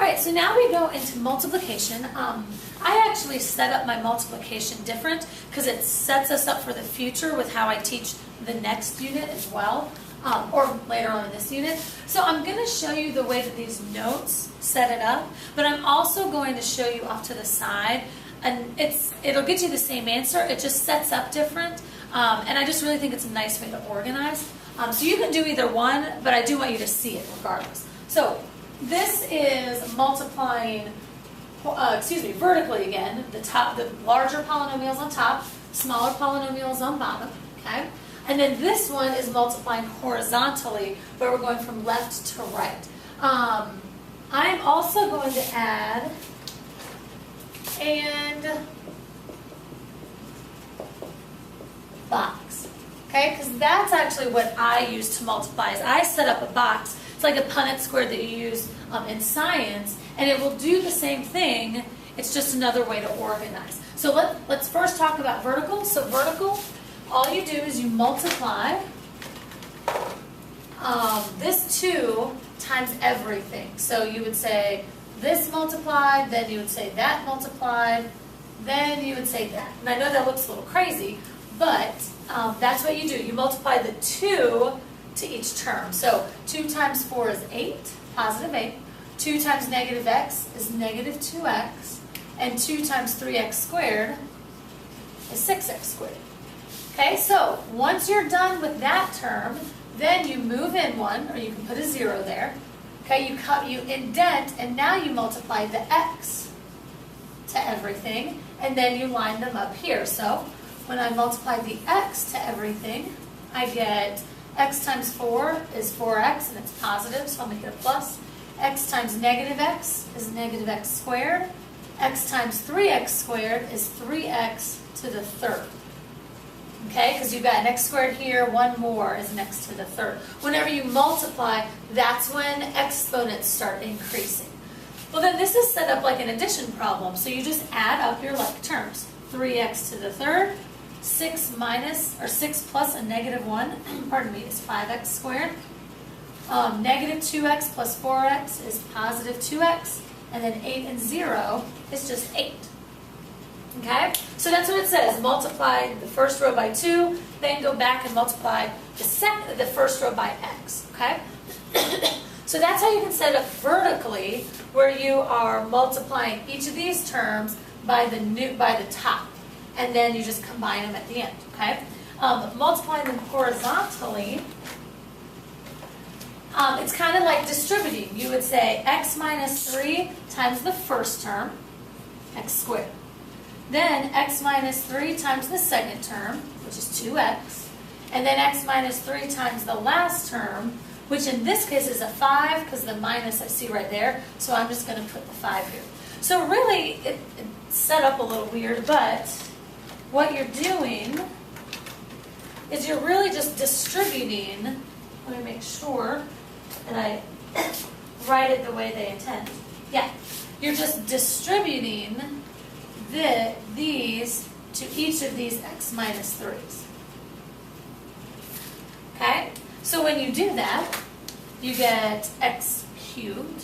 Alright, so now we go into multiplication. I actually set up my multiplication different because it sets us up for the future with how I teach the next unit as well, or later on in this unit. So I'm going to show you the way that these notes set it up, but I'm also going to show you off to the side, and it'll get you the same answer, it just sets up different, and I just really think it's a nice way to organize. So you can do either one, but I do want you to see it regardless. So this is multiplying, vertically again, the larger polynomials on top, smaller polynomials on bottom, okay? And then this one is multiplying horizontally, where we're going from left to right. I'm also going to add and box, okay? Because that's actually what I use to multiply. Is I set up a box. It's like a Punnett square that you use in science, and it will do the same thing. It's just another way to organize. So let's first talk about vertical. So vertical, all you do is you multiply this 2 times everything. So you would say this multiplied, then you would say that multiplied, then you would say that. And I know that looks a little crazy, but that's what you do. You multiply the 2 to each term. So 2 times 4 is 8, positive 8. 2 times negative x is negative 2x. And 2 times 3x squared is 6x squared. Okay, so once you're done with that term, then you move in 1, or you can put a 0 there. Okay, you indent, and now you multiply the x to everything, and then you line them up here. So when I multiply the x to everything, I get x times 4 is 4x, and it's positive, so I'll make it a plus. X times negative x is negative x squared. X times 3x squared is 3x to the third. Okay, because you've got an x squared here, one more is an x to the third. Whenever you multiply, that's when exponents start increasing. Well, then this is set up like an addition problem, so you just add up your like terms. 3x to the third, 6 plus a negative 1, pardon me, is 5x squared. Negative 2x plus 4x is positive 2x, and then 8 and 0 is just 8. Okay? So that's what it says. Multiply the first row by 2, then go back and multiply the first row by x. Okay? So that's how you can set it up vertically, where you are multiplying each of these terms by the top, and then you just combine them at the end. Okay? Multiplying them horizontally, it's kind of like distributing. You would say x minus 3 times the first term, x squared. Then x minus 3 times the second term, which is 2x. And then x minus 3 times the last term, which in this case is a 5, because the minus I see right there, so I'm just going to put the 5 here. So really, it's set up a little weird, but what you're doing is you're really just distributing. Let me make sure that I write it the way they intend. Yeah, you're just distributing these to each of these x minus 3's. Okay? So when you do that, you get x cubed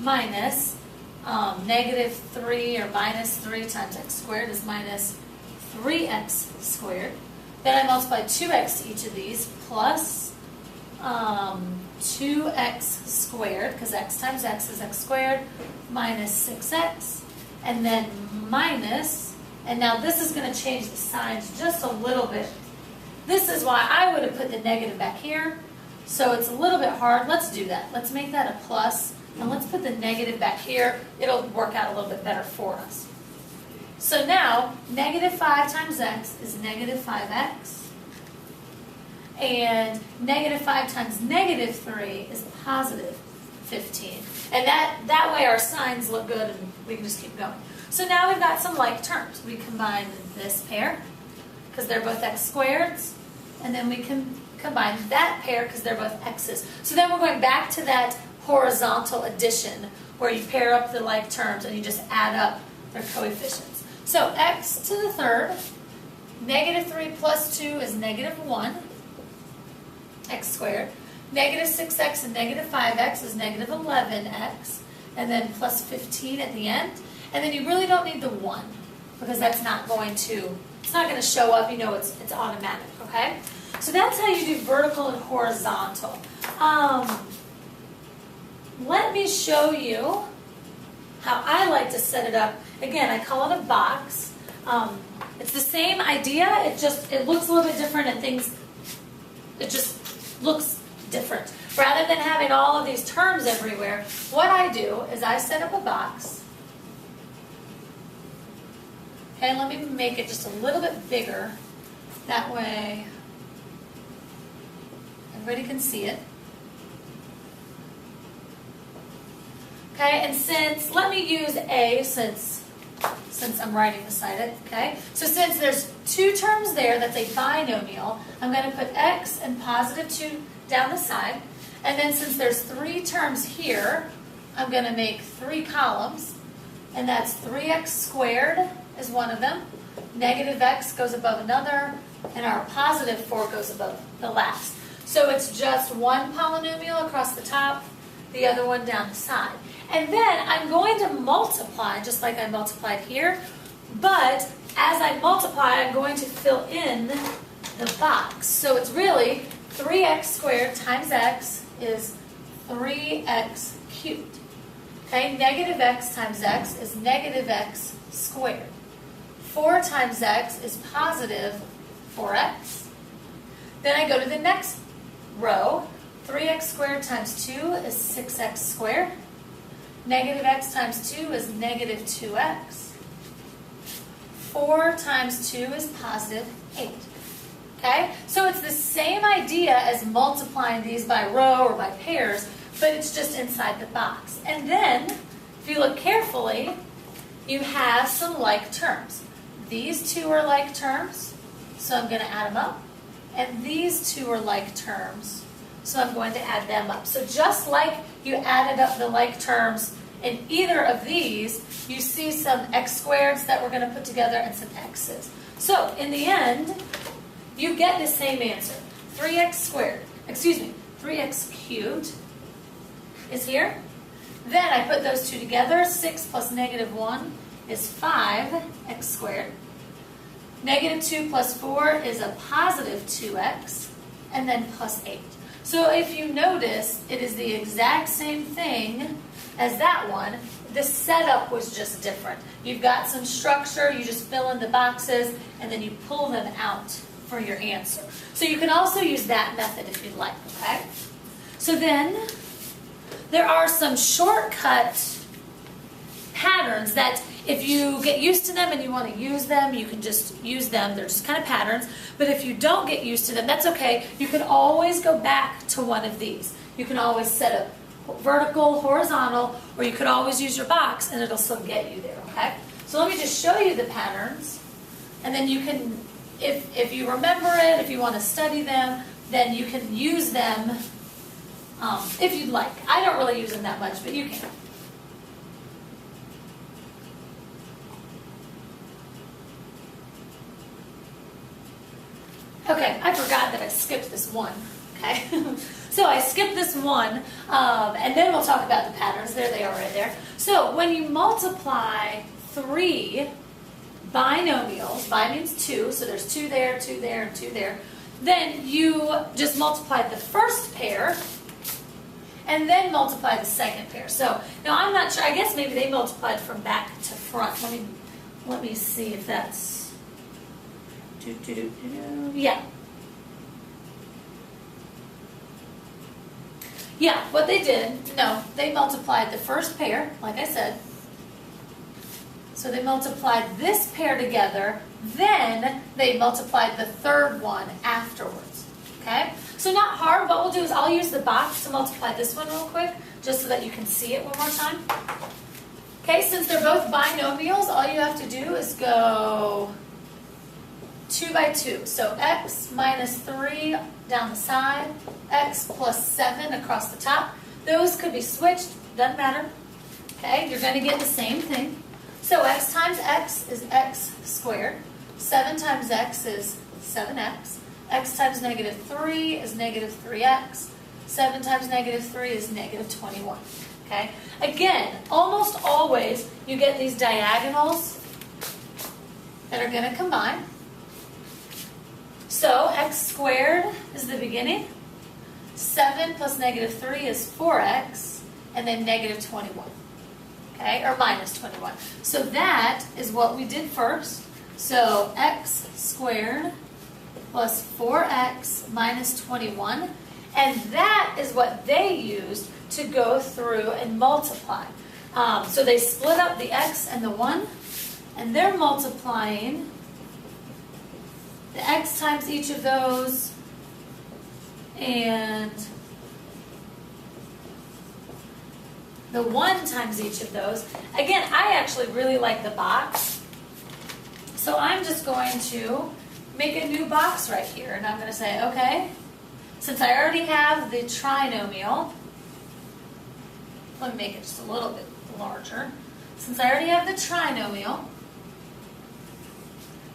minus negative 3 or minus 3 times x squared is minus 3x squared. Then I multiply 2x to each of these plus 2x squared, because x times x is x squared, minus 6x. And then minus, and now this is going to change the signs just a little bit. This is why I would have put the negative back here, so it's a little bit hard. Let's do that. Let's make that a plus, and let's put the negative back here. It'll work out a little bit better for us. So now, negative 5 times x is negative 5x, and negative 5 times negative 3 is positive 15. And that way our signs look good, and we can just keep going. So now we've got some like terms. We combine this pair, because they're both x squareds, and then we can combine that pair, because they're both x's. So then we're going back to that horizontal addition, where you pair up the like terms, and you just add up their coefficients. So x to the third, negative 3 plus 2 is negative 1, x squared. Negative 6x and negative 5x is negative 11x. and then plus 15 at the end. And then you really don't need the 1 because that's not going to, it's not going to show up. You know it's automatic, okay? So that's how you do vertical and horizontal. Let me show you how I like to set it up. Again, I call it a box. It's the same idea, it looks a little bit different and it just looks different. Rather than having all of these terms everywhere, what I do is I set up a box. Okay, let me make it just a little bit bigger. That way everybody can see it. Okay, and let me use A since I'm writing beside it, okay? So since there's 2 terms there, that's a binomial, I'm going to put x and positive 2 down the side. And then since there's 3 terms here, I'm going to make 3 columns. And that's 3x squared is one of them. Negative x goes above another. And our positive 4 goes above the last. So it's just one polynomial across the top, the other one down the side. And then I'm going to multiply, just like I multiplied here, but as I multiply, I'm going to fill in the box. So it's really 3x squared times x is 3x cubed. Okay, negative x times x is negative x squared. 4 times x is positive 4x. Then I go to the next row. 3x squared times 2 is 6x squared. Negative x times 2 is negative 2x. 4 times 2 is positive 8. Okay? So it's the same idea as multiplying these by row or by pairs, but it's just inside the box. And then, if you look carefully, you have some like terms. These 2 are like terms, so I'm going to add them up. And these 2 are like terms, so I'm going to add them up. So just like you added up the like terms in either of these, you see some x squareds that we're going to put together and some x's. So in the end, you get the same answer. 3x cubed is here. Then I put those 2 together. 6 plus negative 1 is 5x squared. Negative 2 plus 4 is a positive 2x, and then plus 8. So if you notice, it is the exact same thing as that one. The setup was just different. You've got some structure, you just fill in the boxes, and then you pull them out for your answer. So you can also use that method if you'd like, okay? So then, there are some shortcut patterns that if you get used to them and you want to use them, you can just use them. They're just kind of patterns. But if you don't get used to them, that's okay. You can always go back to one of these. You can always set up vertical, horizontal, or you could always use your box and it'll still get you there, okay? So let me just show you the patterns. And then you can, if you remember it, if you want to study them, then you can use them if you'd like. I don't really use them that much, but you can. Okay, I forgot that I skipped this one, okay? So I skipped this one, and then we'll talk about the patterns. There they are right there. So when you multiply 3 binomials, bi means 2, so there's 2 there, 2 there, and 2 there, then you just multiply the first pair, and then multiply the second pair. So now I'm not sure, I guess maybe they multiplied from back to front. Let me see if that's... Yeah. Yeah, what they did, no, they multiplied the first pair, like I said. So they multiplied this pair together, then they multiplied the third one afterwards. Okay? So not hard. What we'll do is I'll use the box to multiply this one real quick, just so that you can see it one more time. Okay, since they're both binomials, all you have to do is go 2 by 2. So x minus 3 down the side, x plus 7 across the top. Those could be switched, doesn't matter. Okay, you're going to get the same thing. So x times x is x squared. 7 times x is 7x. X times negative 3 is negative 3x. 7 times negative 3 is negative 21. okay? Again, almost always you get these diagonals that are going to combine. So x squared is the beginning. 7 plus negative 3 is 4x, and then negative 21, okay, or minus 21. So that is what we did first. So x squared plus 4x minus 21, and that is what they used to go through and multiply. So they split up the x and the 1, and they're multiplying the x times each of those, and the 1 times each of those. Again, I actually really like the box, so I'm just going to make a new box right here, and I'm going to say, okay, since I already have the trinomial, let me make it just a little bit larger. Since I already have the trinomial,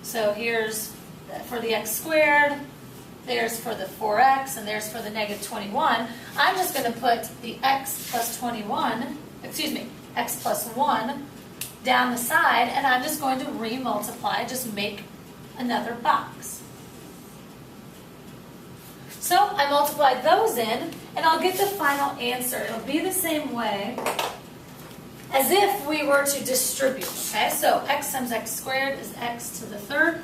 so here's for the x squared, there's for the 4x, and there's for the negative 21. I'm just going to put the x plus 21, excuse me, x plus 1 down the side, and I'm just going to re-multiply, just make another box. So I multiplied those in, and I'll get the final answer. It'll be the same way as if we were to distribute, okay? So x times x squared is x to the third.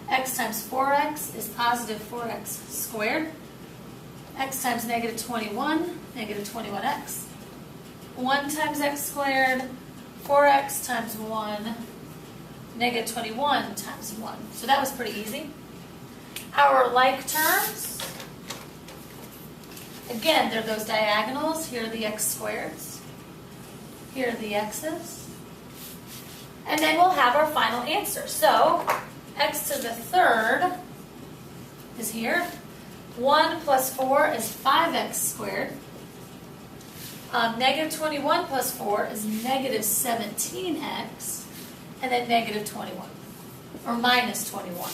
X times 4x is positive 4x squared. X times negative 21, negative 21x. 1 times x squared, 4x times 1, negative 21 times 1. So that was pretty easy. Our like terms, again, they're those diagonals. Here are the x squareds. Here are the x's. And then we'll have our final answer. So x to the third is here. 1 plus 4 is 5x squared. Negative 21 plus 4 is negative 17x. And then negative 21, or minus 21.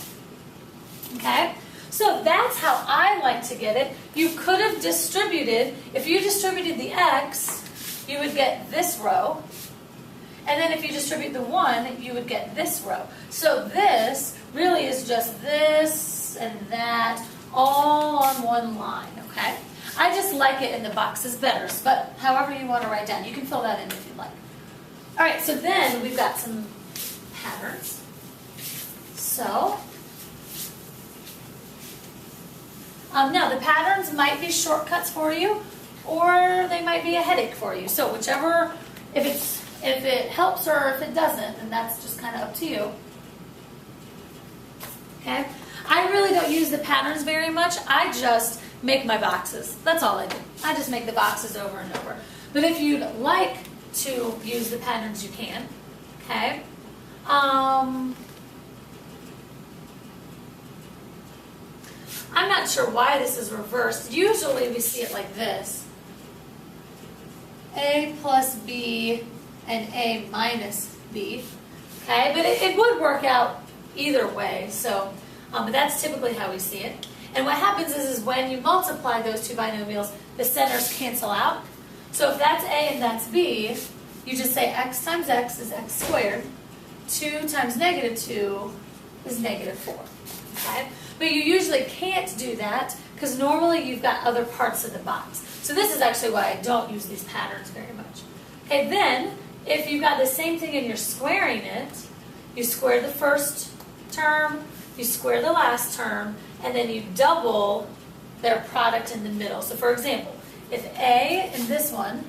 Okay? So that's how I like to get it. You could have distributed, if you distributed the x, you would get this row. And then if you distribute the 1, you would get this row. So this really is just this and that all on one line, okay? I just like it in the boxes better, but however you want to write down. You can fill that in if you'd like. All right, so then we've got some patterns. So, now the patterns might be shortcuts for you, or they might be a headache for you. So whichever, if it helps or if it doesn't, then that's just kind of up to you. Okay? I really don't use the patterns very much. I just make my boxes. That's all I do. I just make the boxes over and over. But if you'd like to use the patterns, you can. Okay? I'm not sure why this is reversed. Usually we see it like this. A plus B and A minus B. Okay, but it would work out either way. So, but that's typically how we see it. And what happens is when you multiply those two binomials, the centers cancel out. So if that's A and that's B, you just say x times x is x squared. 2 times negative 2 is negative 4. Okay? But you usually can't do that because normally you've got other parts of the box. So this is actually why I don't use these patterns very much. Okay, then if you've got the same thing and you're squaring it, you square the first term, you square the last term, and then you double their product in the middle. So for example, if A in this one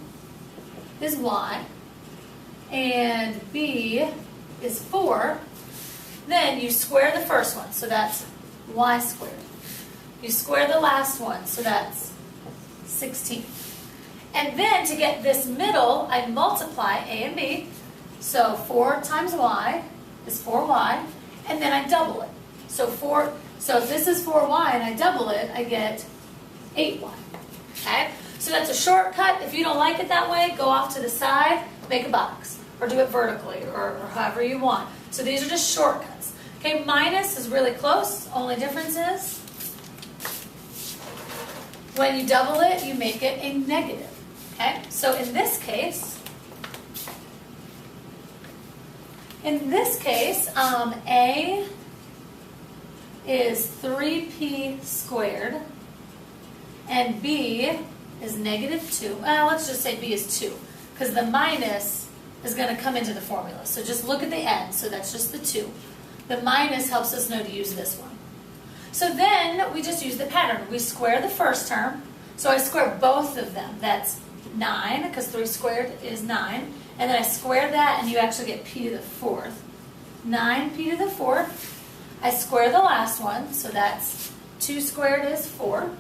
is y, and B is 4, then you square the first one, so that's y squared. You square the last one, so that's 16. And then to get this middle, I multiply A and B. So 4 times y is 4y, and then I double it. So if this is 4y and I double it, I get 8y. Okay? So that's a shortcut. If you don't like it that way, go off to the side, make a box, or do it vertically, or however you want. So these are just shortcuts. Okay, minus is really close. Only difference is when you double it, you make it a negative. Okay, so in this case, A is 3p squared, and B is -2. Let's just say B is 2, because the minus is going to come into the formula. So just look at the end, so that's just the 2. The minus helps us know to use this one. So then we just use the pattern. We square the first term, so I square both of them. That's 9, because 3 squared is 9. And then I square that, and you actually get p to the 4th. 9p to the 4th. I square the last one, so that's 2 squared is 4.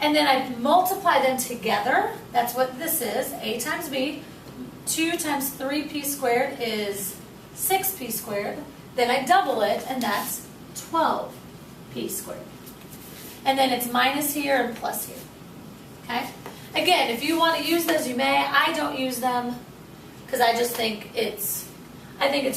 And then I multiply them together. That's what this is, a times b. 2 times 3p squared is 6p squared. Then I double it, and that's 12p squared. And then it's minus here and plus here. Okay? Again, if you want to use those, you may. I don't use them because I just think it's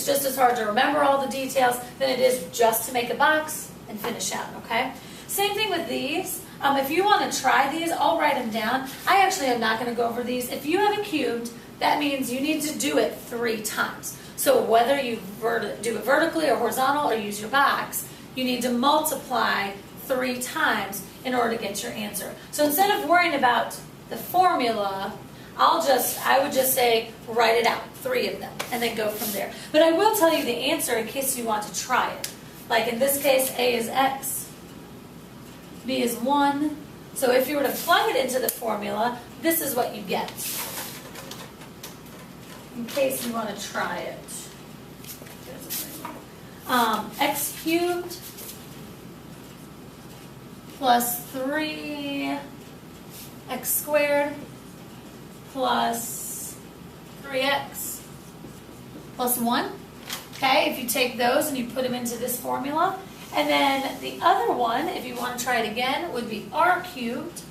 just as hard to remember all the details than it is just to make a box and finish out, okay? Same thing with these. If you want to try these, I'll write them down. I actually am not going to go over these. If you have a cubed, that means you need to do it 3 times. So whether you do it vertically or horizontal or use your box, you need to multiply 3 times in order to get your answer. So instead of worrying about the formula, I would just say write it out, 3 of them, and then go from there. But I will tell you the answer in case you want to try it. Like in this case, A is x, B is 1. So if you were to plug it into the formula, this is what you get. In case you want to try it. X cubed plus 3x squared plus 3x plus 1. Okay, if you take those and you put them into this formula. And then the other one, if you want to try it again, would be r cubed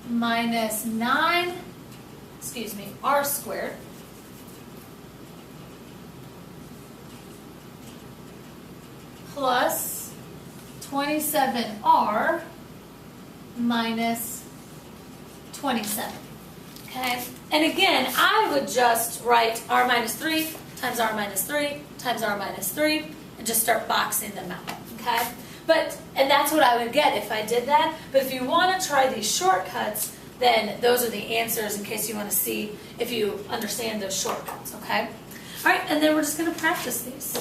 minus r squared plus 27r minus 27. Okay? And again, I would just write r minus 3 times r minus 3 times r minus 3 and just start boxing them out. Okay? And that's what I would get if I did that. But if you want to try these shortcuts, then those are the answers in case you want to see if you understand those shortcuts. Okay? All right, and then we're just going to practice these.